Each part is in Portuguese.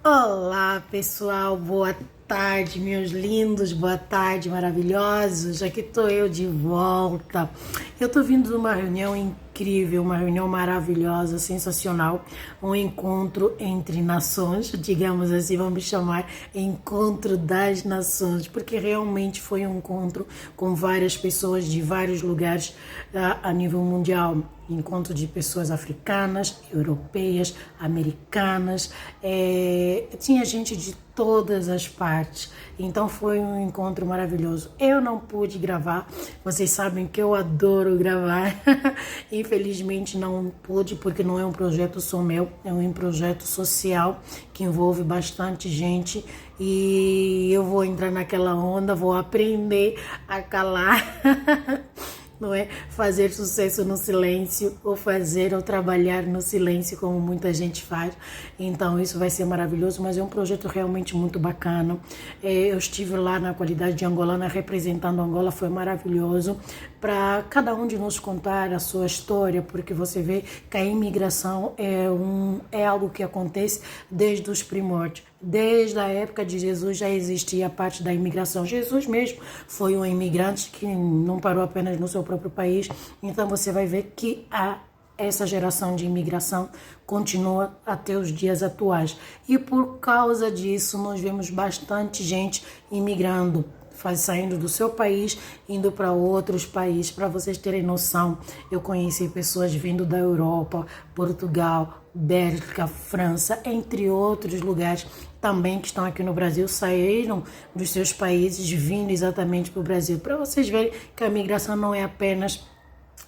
Olá, pessoal, boa tarde, meus lindos, boa tarde, maravilhosos. Aqui estou eu de volta. Eu estou vindo de uma reunião incrível, uma reunião maravilhosa, sensacional, um encontro entre nações, digamos assim, vamos chamar Encontro das Nações, porque realmente foi um encontro com várias pessoas de vários lugares a nível mundial. Encontro de pessoas africanas, europeias, americanas, tinha gente de todas as partes, então foi um encontro maravilhoso. Eu não pude gravar, vocês sabem que eu adoro gravar, infelizmente não pude porque não é um projeto só meu, é um projeto social que envolve bastante gente e eu vou entrar naquela onda, vou aprender a calar. Não é fazer sucesso no silêncio ou fazer ou trabalhar no silêncio como muita gente faz. Então isso vai ser maravilhoso, mas é um projeto realmente muito bacana. Eu estive lá na qualidade de angolana representando Angola, foi maravilhoso para cada um de nós contar a sua história, porque você vê que a imigração é algo que acontece desde os primórdios. Desde a época de Jesus já existia a parte da imigração. Jesus mesmo foi um imigrante que não parou apenas no seu próprio país. Então você vai ver que essa geração de imigração continua até os dias atuais. E por causa disso nós vemos bastante gente imigrando, saindo do seu país, indo para outros países. Para vocês terem noção, eu conheci pessoas vindo da Europa, Portugal, Bélgica, França, entre outros lugares também que estão aqui no Brasil, saíram dos seus países vindo exatamente para o Brasil. Para vocês verem que a migração não é apenas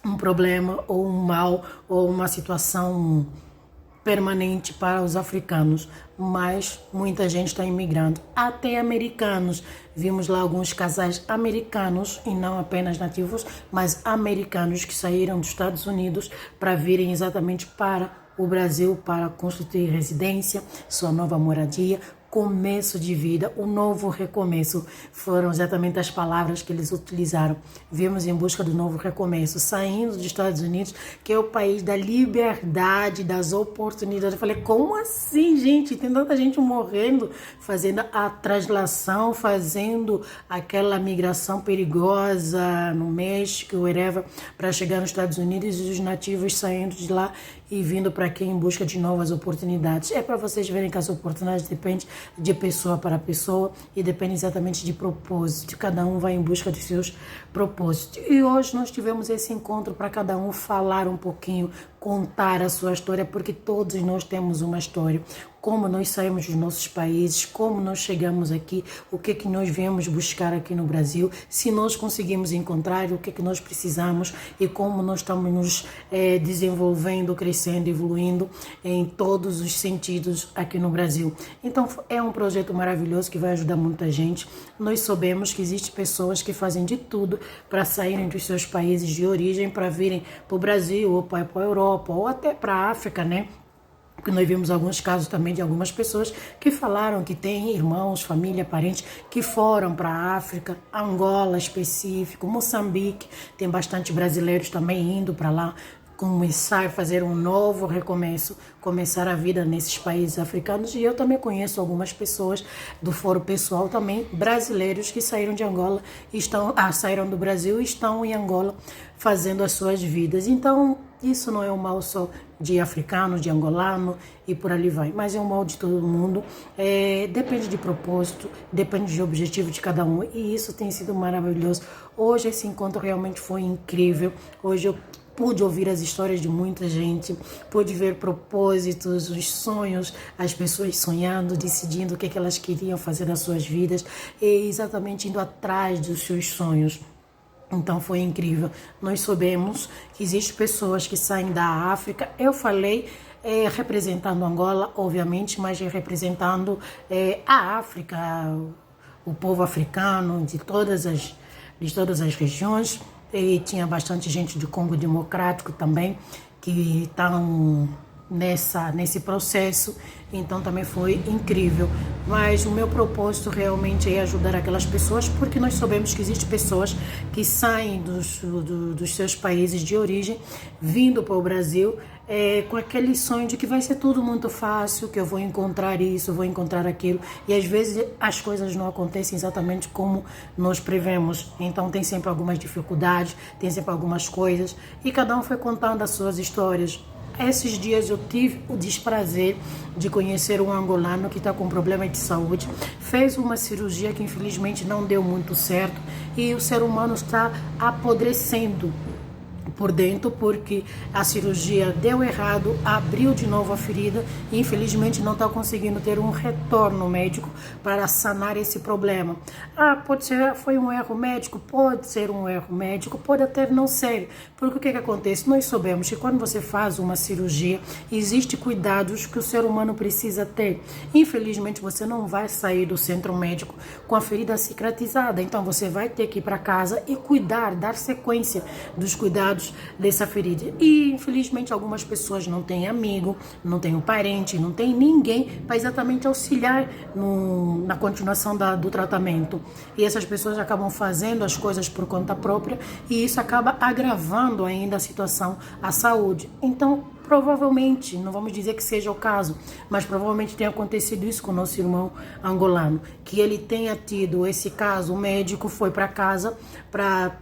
um problema ou um mal ou uma situação permanente para os africanos, mas muita gente está imigrando, até americanos. Vimos lá alguns casais americanos, e não apenas nativos, mas americanos que saíram dos Estados Unidos para virem exatamente para o Brasil, para constituir residência, sua nova moradia, começo de vida, o novo recomeço. Foram exatamente as palavras que eles utilizaram. Vimos em busca do novo recomeço, saindo dos Estados Unidos, que é o país da liberdade, das oportunidades. Eu falei, como assim, gente? Tem tanta gente morrendo, fazendo a translação, fazendo aquela migração perigosa no México, wherever, para chegar nos Estados Unidos, e os nativos saindo de lá e vindo para aqui em busca de novas oportunidades. É para vocês verem que as oportunidades dependem de pessoa para pessoa e depende exatamente de propósito. Cada um vai em busca de seus propósitos. E hoje nós tivemos esse encontro para cada um falar um pouquinho, contar a sua história, porque todos nós temos uma história. Como nós saímos dos nossos países, como nós chegamos aqui, o que é que nós viemos buscar aqui no Brasil, se nós conseguimos encontrar, o que é que nós precisamos e como nós estamos nos desenvolvendo, crescendo, evoluindo em todos os sentidos aqui no Brasil. Então é um projeto maravilhoso que vai ajudar muita gente. Nós soubemos que existem pessoas que fazem de tudo para saírem dos seus países de origem, para virem para o Brasil ou para a Europa ou até para a África, né? Porque nós vimos alguns casos também de algumas pessoas que falaram que têm irmãos, família, parentes que foram para a África, Angola específico, Moçambique, tem bastante brasileiros também indo para lá, começar a fazer um novo recomeço, começar a vida nesses países africanos. E eu também conheço algumas pessoas do foro pessoal também, brasileiros que saíram de Angola, saíram do Brasil e estão em Angola fazendo as suas vidas. Então isso não é um mal só de africano, de angolano e por ali vai, mas é um mal de todo mundo. Depende de propósito, depende de objetivo de cada um, e isso tem sido maravilhoso. Hoje esse encontro realmente foi incrível. Hoje eu pude ouvir as histórias de muita gente, pude ver propósitos, os sonhos, as pessoas sonhando, decidindo o que é que elas queriam fazer nas suas vidas e exatamente indo atrás dos seus sonhos. Então foi incrível. Nós soubemos que existem pessoas que saem da África. Eu falei representando Angola, obviamente, mas representando a África, o povo africano de todas as regiões. E tinha bastante gente do Congo Democrático também que estão nesse processo, então também foi incrível. Mas o meu propósito realmente é ajudar aquelas pessoas, porque nós sabemos que existem pessoas que saem dos seus países de origem, vindo para o Brasil, com aquele sonho de que vai ser tudo muito fácil, que eu vou encontrar isso, vou encontrar aquilo, e às vezes as coisas não acontecem exatamente como nós prevemos. Então tem sempre algumas dificuldades, tem sempre algumas coisas, e cada um foi contando as suas histórias. Esses dias eu tive o desprazer de conhecer um angolano que está com problema de saúde, fez uma cirurgia que infelizmente não deu muito certo, e o ser humano está apodrecendo por dentro, porque a cirurgia deu errado, abriu de novo a ferida e infelizmente não está conseguindo ter um retorno médico para sanar esse problema. Pode ser, foi um erro médico? Pode ser um erro médico, pode até não ser, porque o que acontece? Nós sabemos que quando você faz uma cirurgia, existem cuidados que o ser humano precisa ter. Infelizmente você não vai sair do centro médico com a ferida cicatrizada, então você vai ter que ir para casa e cuidar, dar sequência dos cuidados dessa ferida. E infelizmente algumas pessoas não têm amigo, não têm um parente, não tem ninguém para exatamente auxiliar na continuação do tratamento. E essas pessoas acabam fazendo as coisas por conta própria e isso acaba agravando ainda a situação, a saúde. Então, provavelmente, não vamos dizer que seja o caso, mas provavelmente tenha acontecido isso com o nosso irmão angolano, que ele tenha tido esse caso, o médico foi para casa para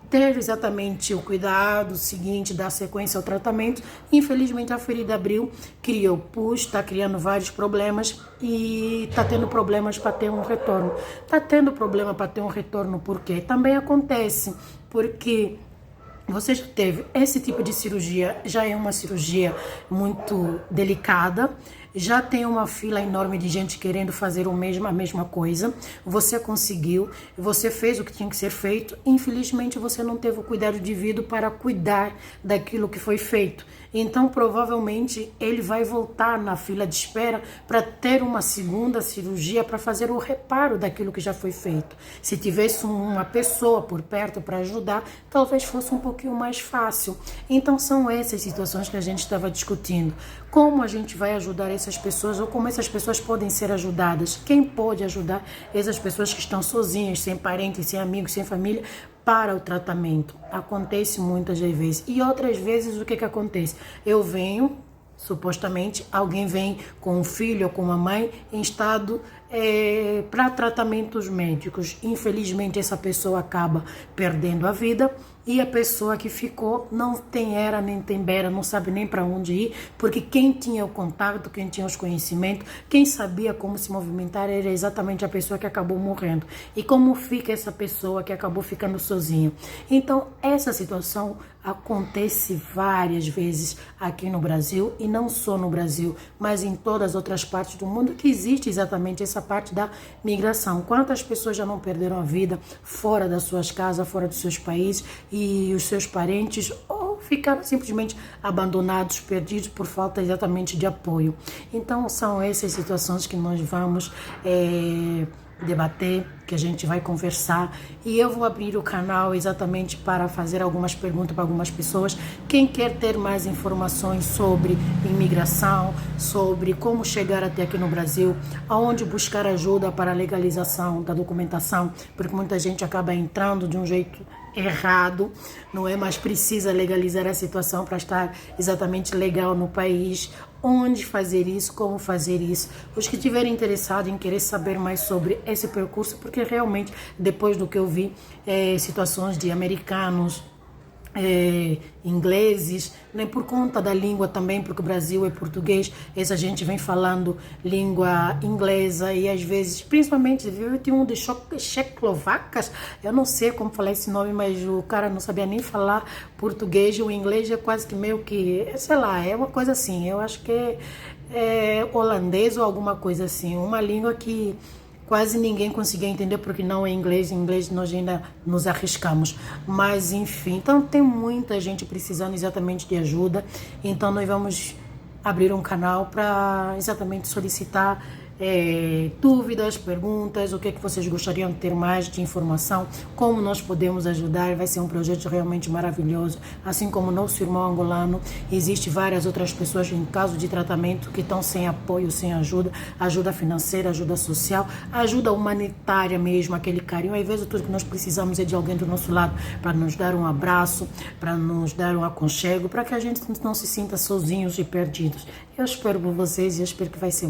ter exatamente o cuidado seguinte, dar sequência ao tratamento. Infelizmente a ferida abriu, criou pus, está criando vários problemas e está tendo problemas para ter um retorno. Está tendo problema para ter um retorno porque também acontece, porque você já teve esse tipo de cirurgia, já é uma cirurgia muito delicada, já tem uma fila enorme de gente querendo fazer a mesma coisa, você conseguiu, você fez o que tinha que ser feito, infelizmente você não teve o cuidado devido para cuidar daquilo que foi feito. Então, provavelmente, ele vai voltar na fila de espera para ter uma segunda cirurgia para fazer o reparo daquilo que já foi feito. Se tivesse uma pessoa por perto para ajudar, talvez fosse um pouquinho mais fácil. Então, são essas situações que a gente estava discutindo. Como a gente vai ajudar essas pessoas ou como essas pessoas podem ser ajudadas? Quem pode ajudar essas pessoas que estão sozinhas, sem parentes, sem amigos, sem família, para o tratamento? Acontece muitas vezes. E outras vezes o que acontece? Eu venho, supostamente, alguém vem com um filho ou com uma mãe em estado para tratamentos médicos. Infelizmente essa pessoa acaba perdendo a vida e a pessoa que ficou não tem era nem tem beira, não sabe nem para onde ir, porque quem tinha o contato, quem tinha os conhecimentos, quem sabia como se movimentar era exatamente a pessoa que acabou morrendo. E como fica essa pessoa que acabou ficando sozinha? Então essa situação acontece várias vezes aqui no Brasil, e não só no Brasil, mas em todas as outras partes do mundo, que existe exatamente essa parte da migração. Quantas pessoas já não perderam a vida fora das suas casas, fora dos seus países, e os seus parentes ou ficaram simplesmente abandonados, perdidos por falta exatamente de apoio. Então são essas situações que nós vamos debater, que a gente vai conversar, e eu vou abrir o canal exatamente para fazer algumas perguntas para algumas pessoas. Quem quer ter mais informações sobre imigração, sobre como chegar até aqui no Brasil, aonde buscar ajuda para a legalização da documentação, porque muita gente acaba entrando de um jeito errado, não é? Mas precisa legalizar a situação para estar exatamente legal no país. Onde fazer isso, como fazer isso. Os que estiverem interessados em querer saber mais sobre esse percurso, porque realmente, depois do que eu vi, situações de americanos, ingleses, né, por conta da língua também, porque o Brasil é português, essa gente vem falando língua inglesa e às vezes, principalmente, eu tinha um de Checoslovacas, eu não sei como falar esse nome, mas o cara não sabia nem falar português, o inglês é quase que meio que, sei lá, é uma coisa assim, eu acho que é holandês ou alguma coisa assim, uma língua que quase ninguém conseguia entender porque não é inglês. Em inglês nós ainda nos arriscamos. Mas enfim, então tem muita gente precisando exatamente de ajuda. Então nós vamos abrir um canal para exatamente solicitar dúvidas, perguntas, o que é que vocês gostariam de ter mais de informação, como nós podemos ajudar. Vai ser um projeto realmente maravilhoso, assim como o nosso irmão angolano. Existem várias outras pessoas em caso de tratamento que estão sem apoio, sem ajuda, ajuda financeira, ajuda social, ajuda humanitária mesmo, aquele carinho. Às vezes tudo que nós precisamos é de alguém do nosso lado para nos dar um abraço, para nos dar um aconchego, para que a gente não se sinta sozinhos e perdidos. Eu espero por vocês e eu espero que vai ser